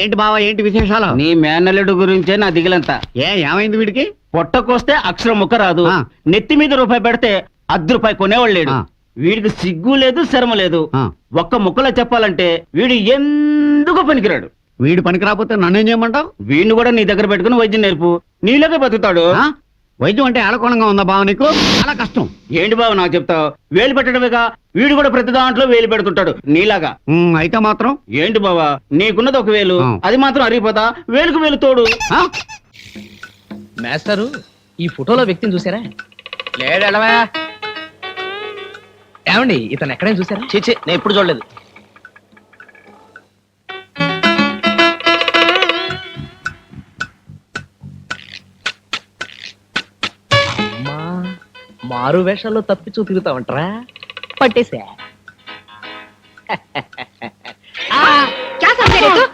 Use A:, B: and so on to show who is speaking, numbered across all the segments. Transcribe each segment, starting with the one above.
A: ఏంటి బావా, ఏంటి విశేషాలు?
B: నీ మేనల్లుడు గురించే నా దిగులంతా.
A: ఏమైంది వీడికి?
B: పొట్టకొస్తే అక్షరం ముక్క రాదు, నెత్తి మీద రూపాయి పెడితే ₹10 కొనేవాళ్ళు లేడు. వీడికి సిగ్గు లేదు, శరమ లేదు. ఒక్క ముక్కలో చెప్పాలంటే వీడు ఎందుకు పనికిరాడు.
A: వీడు పనికి రాకపోతే నన్నేం చేయమంటావు?
B: వీడిని కూడా నీ దగ్గర పెట్టుకుని వైద్యం నేర్పు, నీలాగే బతుకుతాడు.
A: వైద్యం అంటే ఆడకోణంగా ఉందా బావ నీకు? చాలా కష్టం.
B: ఏంటి బావ నాకు చెప్తావు? వేలు పెట్టడమేగా, వీడు కూడా ప్రతి దాంట్లో వేలు పెడుతుంటాడు నీలాగా.
A: అయితే మాత్రం
B: ఏంటి బావా, నీకున్నది ఒక వేలు, అది మాత్రం అరిగిపోతా, వేలుకు వేలు తోడు.
C: మాస్టరు, ఈ ఫోటోలో వ్యక్తిని చూసారా?
B: లేడవా?
C: ఏమండి, ఇతను ఎక్కడైనా చూసారా?
B: చిచి, నేను ఎప్పుడు చూడలేదు.
C: అమ్మా, మారు వేషాల్లో తప్పిచూ తిరుగుతావంటరా? పట్టేసా.
D: क्या समझ रहे तू?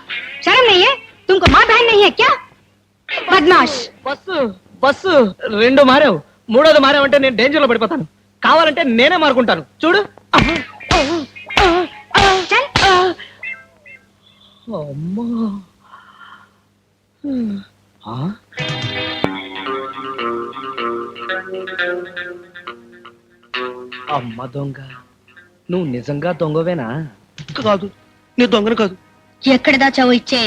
D: शर्म नहीं है? तुमको माँ बहन नहीं है क्या? बदमाश.
C: బస్సు బస్సు రెండు మారావు, మూడోది మారావంటే నేను డేంజర్ లో పడిపోతాను. కావాలంటే నేనే మారుకుంటాను, చూడు.
D: चल.
C: అమ్మా. అమ్మ దొంగ, నువ్వు నిజంగా దొంగవేనా?
B: కాదు, నీ దొంగను కాదు.
D: ఎక్కడ దాచావు ఇచ్చే?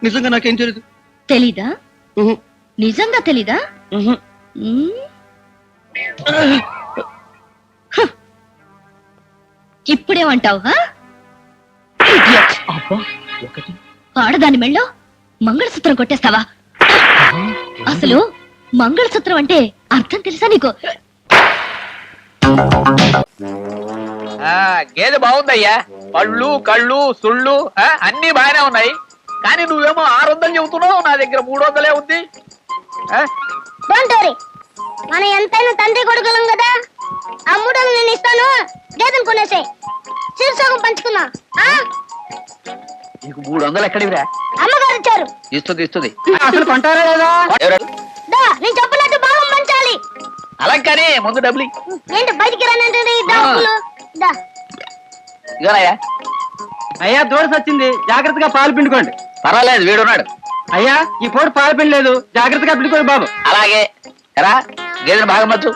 B: నిజంగా నాకేం తెలియదు.
D: తెలీదా? నిజంగా తెలీదా? ఇప్పుడేమంటావు?
C: అబ్బా, ఒకటి
D: ఆడదాని మెళ్ళో మంగళసూత్రం కొట్టేస్తావా? అసలు మంగళసూత్రం అంటే అర్థం తెలుసా నీకు?
E: గేదె బాగుందయ్యా, పళ్ళు కళ్ళు సుళ్ళు అన్ని బాగానే ఉన్నాయి. కానీ నువ్వేమో 600 చెబుతున్నావు, నా దగ్గర 300 ఉంది.
F: మనం ఎంతైనా తండ్రి కొడుకులం కదా, ఆ 300 నేను ఇస్తాను, గేదెను కొనేసే, శీర్షోగం పంచుకున్నా.
E: నీకు 300 ఎక్కడివిరా?
F: అమ్మగారు ఇచ్చారు.
E: ఇస్తుంది.
B: అసలు కొంటారా లేదా?
F: నేను చెప్పినట్టు భాగం పంచాలి.
E: అలా కానీ ముందు డబ్బులు
F: ఏంటి బయటికి రానంటే
E: ఇదోనయ్యా.
B: అయ్యా, దూరం వచ్చింది, జాగ్రత్తగా పాలు పిండుకోండి.
E: పర్వాలేదు, వీడున్నాడు.
B: అయ్యా, ఈ పూట పాలు పిండలేదు, జాగ్రత్తగా పిండుకోండి బాబు.
E: అలాగే ఎరా, గేదెను బాగా మచ్చు.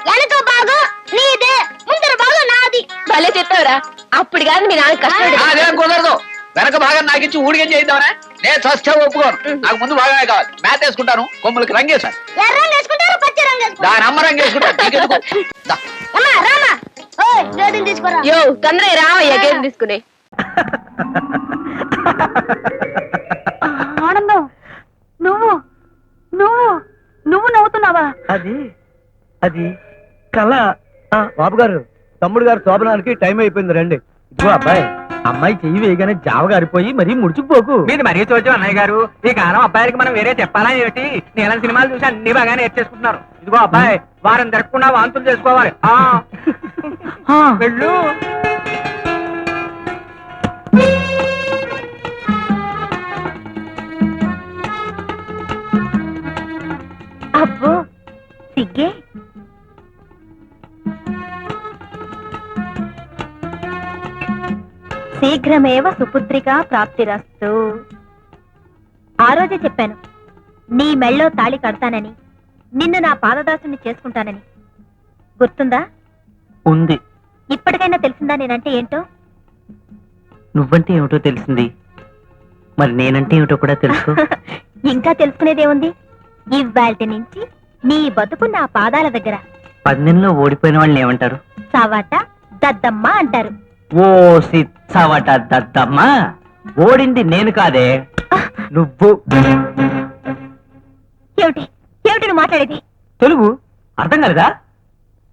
F: వెనక భాగం నీదే, ముందర భాగం నాది.
D: భలే చెప్పావురా. అప్పుడు కాదు మీ నాన్న కష్టపడి.
E: అదేం కుదరదు, వెనక భాగం నాకు ఇచ్చి ఊడిగం చేద్దామనే. నేను చస్తే ఒప్పుకోను, నాకు ముందు భాగమే కావాలి. మేత వేసుకుంటాను, కొమ్ములకి రంగేశాను.
F: ఎర్ర రంగు వేసుకుంటారు, పచ్చి రంగు వేసుకుంటారు.
E: దాని అమ్మ రంగు వేసుకుంటాను.
F: రామా, గేదెని తీసుకురా.
D: యో, తొందరగా రావయ్యా గేదె తీసుకునే.
F: ఆనందం, నువ్వు నువ్వు నువ్వు నవ్వుతున్నావా?
C: అది కళ. బాబు గారు, తమ్ముడు గారు శోభనానికి టైం అయిపోయింది, రండి. ఇదిగో అబ్బాయి, అమ్మాయి చెయ్యి వేయగానే జావ గారిపోయి మరీ ముడుచుకుపోకు.
G: మీది మరీ చూద్దాం అన్నయ్య గారు. ఈ కాలం అబ్బాయికి మనం వేరే చెప్పాలా ఏమిటి? నీలం సినిమాలు చూసి అన్ని బాగా నేర్చేసుకుంటున్నారు. ఇదిగో అబ్బాయి, వారం తిరగకుండా వాంతులు చేసుకోవాలి. వెళ్ళు.
F: అబ్బో సిగ్గే. శీఘ్రమేవ సుపుత్రికా ప్రాప్తిరస్తు. ఆ రోజే చెప్పాను, నీ మెళ్ళో తాళి కడతానని, నిన్ను నా పాదదాసుని చేసుకుంటానని. గుర్తుందా?
G: ఉంది.
F: ఇప్పటికైనా తెలిసిందా నేనంటే ఏంటో?
G: నువ్వంటే ఏమిటో తెలిసింది, మరి నేనంటే ఏమిటో కూడా తెలుసు.
F: ఇంకా తెలుసుకునేదేముంది? ఇవాల్టి నుంచి నీ బతుకు నా పాదాల దగ్గర.
G: పందెంలో ఓడిపోయిన వాళ్ళని ఏమంటారు?
F: సవాట దద్దమ్మ అంటారు.
G: ఓ సిచ్చవట దద్దమ్మ, ఓడింది నేను కాదే, నువ్వు.
F: ఏమిటి ఏమిటి నువ్వు మాట్లాడేది?
G: తెలుగు అర్థం కలదా?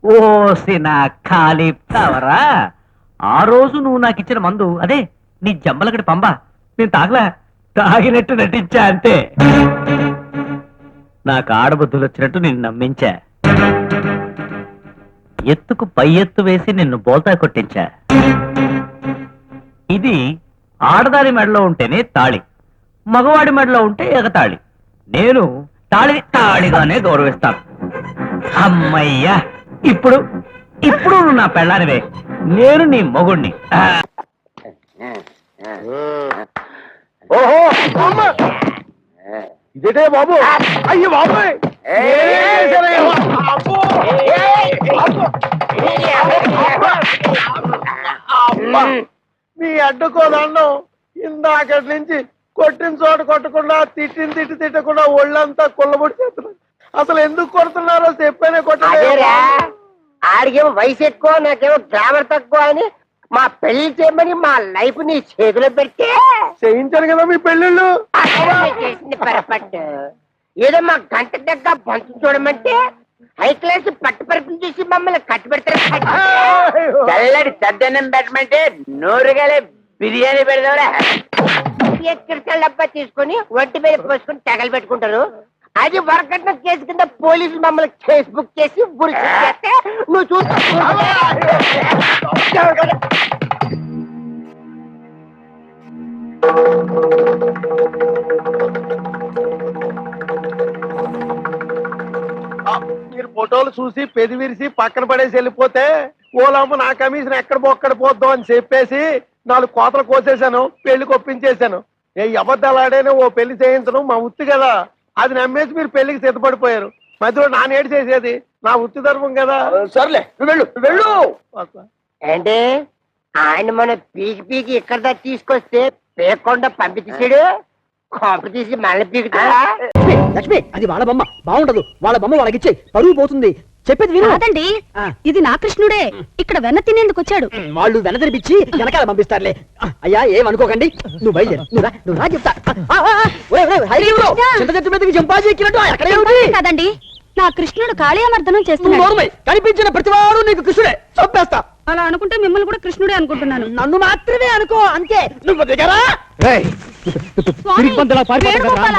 G: ఓసిన ఖాళీ తవరా, ఆ రోజు నువ్వు నాకు ఇచ్చిన మందు, అదే నీ జంబలకడి పంబ, నేను తాగలా, తాగినట్టు నటించా అంతే. నాకు ఆడబుద్ధులు వచ్చినట్టు నిన్ను నమ్మించా, ఎత్తుకు పై ఎత్తు వేసి నిన్ను బోల్తా కొట్టించా. ఇది ఆడదాని మెడలో ఉంటేనే తాళి, మగవాడి మెడలో ఉంటే ఎగతాళి. నేను తాళిని తాళిగానే గౌరవిస్తాను. అమ్మయ్యా, ఇప్పుడు ఇప్పుడు నువ్వు నా పెళ్ళానివే, నేను నీ మొగుణ్ణి.
C: ఓహో అమ్మ! ఇదేటే బాబు అయ్యి బాబోయ్ అబ్బో! అబ్బో! అబ్బా! మీ అడ్డుకో దండం ఇందాకటి నుంచి కొట్టిన చోట కొట్టకుండా తిట్టకుండా ఒళ్ళంతా కొల్లబొడి చేస్తున్నారు. అసలు ఎందుకు కొడుతున్నారో చెప్పేనే కొట్టలేదు.
H: ఆడికేమో వయసు ఎక్కువ నాకేమో గ్రామర్ తక్కువ అని మా పెళ్లి చేయమని మా లైఫ్ నీ చేతిలో పెడితే
C: చేయించాను కదా మీ పెళ్ళిళ్ళు.
H: చేసింది పొరపాటు. ఏదో మా గంట దగ్గర పంచు చూడమంటే హై క్లాస్ పట్టు పరుపులు చూసి మమ్మల్ని కట్టు పెడతారు. చల్లడి చద్దనం పెట్టమంటే నోరుగాలే బిర్యానీ పెడదాంరా. ఎక్కడికి డబ్బా తీసుకొని ఒంటి మీద పోసుకొని తెగలు పెట్టుకుంటారు. అది వరకట్న కేసు కింద పోలీసులు మమ్మల్ని కేసు బుక్ చేసి ఉరి చేస్తే నువ్వు చూస్తా.
C: మీరు ఫోటోలు చూసి పెదివిరిసి పక్కన పడేసి వెళ్ళిపోతే ఓలమ్మ నా కమిషన్ ఎక్కడ బొక్కడ పోద్దాం అని చెప్పేసి 4 కోతలు కోసేశాను, పెళ్లికి ఒప్పించేశాను. ఏ అబద్ధాలు ఆడేనే ఓ పెళ్లి చేయించడం మా వృత్తి కదా, అది నమ్మేసి మీరు పెళ్లికి సిద్ధపడిపోయారు. మధ్యలో నా నేడు చేసేది నా వృత్తి ధర్మం కదా. సర్లే వెళ్ళు వెళ్ళు.
H: అంటే ఆయన మన పీకి పీకి ఇక్కడ దాకా తీసుకొస్తే పేకుండా పంపించాడు. కాపు తీసి మళ్ళీ పీకుతాడా?
C: లక్ష్మి అది వాళ్ళ బొమ్మ బాగుండదు, వాళ్ళ బొమ్మ వాళ్ళకి ఇచ్చే పరువు పోతుంది. చెప్పేది విను.
D: కాదండి, ఇది నా కృష్ణుడే. ఇక్కడ వెన్న తినేందుకు వచ్చాడు.
C: వాళ్ళు వెనదరిపించి వెనకాల పంపిస్తారులే. అయ్యా ఏమనుకోకండి, నువ్వు బయలుదేరు. నువ్వు రా చెప్తా. చింత చెట్టు మీదకి చంపాజీ ఎక్కినట్టు అక్కడే ఉంది.
D: కాదండి, నా కృష్ణుడు కాళీయమర్దనం చేస్తున్నాడు.
C: కనిపించిన ప్రతివాడు నీకు కృష్ణుడే, చంపేస్తా.
D: అలా అనుకుంటే మిమ్మల్ని కూడా కృష్ణుడే అనుకుంటున్నాను.
C: నన్ను మాత్రమే అనుకో అంతే. నువ్వు దిగరా.
D: స్వామి, వేణుగోపాల,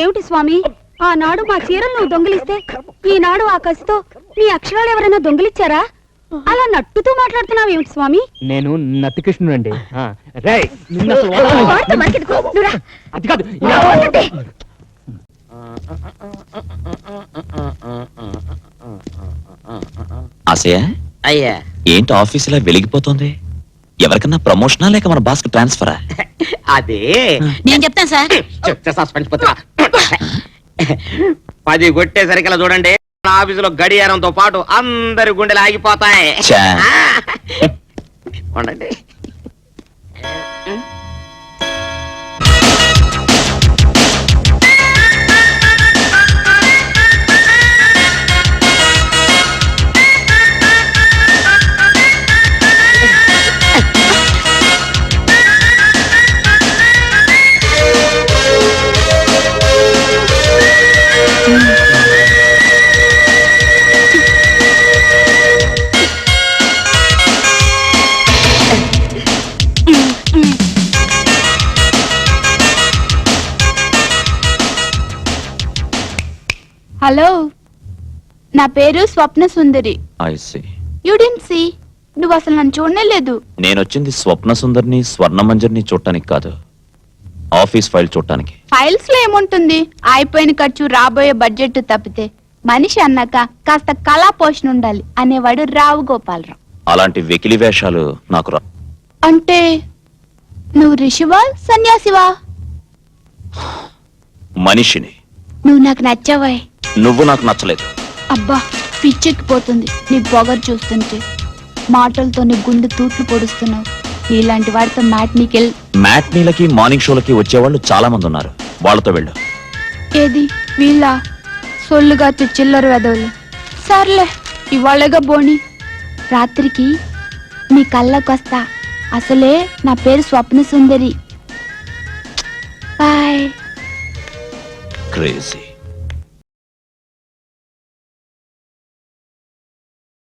D: ఏమిటి స్వామి, ఆనాడు మా చీరలు నువ్వు దొంగిలిస్తే ఈనాడు ఆ కసితో నీ అక్షరాలు ఎవరైనా దొంగిలిచ్చారా? అలా నట్టుతూ మాట్లాడుతున్నావు ఏమిటి స్వామి?
G: నేను నత్తి కృష్ణుడు అండి.
D: వాడితో మనకెందుకు? నువ్వు రా.
G: అది కాదు.
D: వద్దండి.
I: ఆశయ
B: అయ్యా
I: ఏంటి ఆఫీస్ ఇలా వెలిగిపోతుంది? ఎవరికన్నా ప్రమోషనా లేక మన బాస్ కి ట్రాన్స్ఫరా?
B: అదే
D: నేను చెప్తాను సార్.
B: చెప్తే సస్పెన్స్ పోతున్నా. 10 కొట్టేసరికి ఇలా చూడండి, ఆఫీసులో గడియారంతో పాటు అందరి గుండెలు ఆగిపోతాయి.
I: ఛా.
B: ఉండండి.
J: హలో, నా పేరు Swapna Sundari.
I: I see.
J: You didn't see. నువ్వు అసలు నన్ను చూడనే లేదు.
I: నేనొచ్చింది స్వప్న సుందరిని స్వర్ణమంజరిని చూడటానికి కాదు, ఆఫీస్ ఫైల్ చూడటానికి.
J: ఫైల్స్ లో ఏముంటుంది? అయిపోయిన ఖర్చు రాబోయే బడ్జెట్ తప్పితే మనిషి అన్నాక కాస్త కళా పోషణ ఉండాలి అనేవాడు రావు గోపాలరావు.
I: అలాంటి వెకిలి వేషాలు నాకు రా.
J: అంటే నువ్వు ఋషివా సన్యాసివా?
I: మనిషిని.
J: నువ్వు నాకు నచ్చావాయ్.
I: నువ్వు నాకు నచ్చలేదు.
J: అబ్బా, పిచ్చెక్కిపోతుంది నీ పొగరు చూస్తుంటే. మాటలతో నీ గుండె తూట్లు పొడుస్తున్నావు. నీలాంటి వాడితో
I: మ్యాట్నీలకి మార్నింగ్ షోలకి వచ్చేవాళ్ళు చాలా మంది ఉన్నారు, వాళ్ళతో వెళ్ళు.
J: ఏది వీళ్ళ సొల్లుగా చిల్లర వెదవులు. సర్లే, ఇవాళగా బోని. రాత్రికి నీ కళ్ళకొస్తా. అసలే నా పేరు స్వప్న సుందరి. బాయ్.
I: క్రేజీ.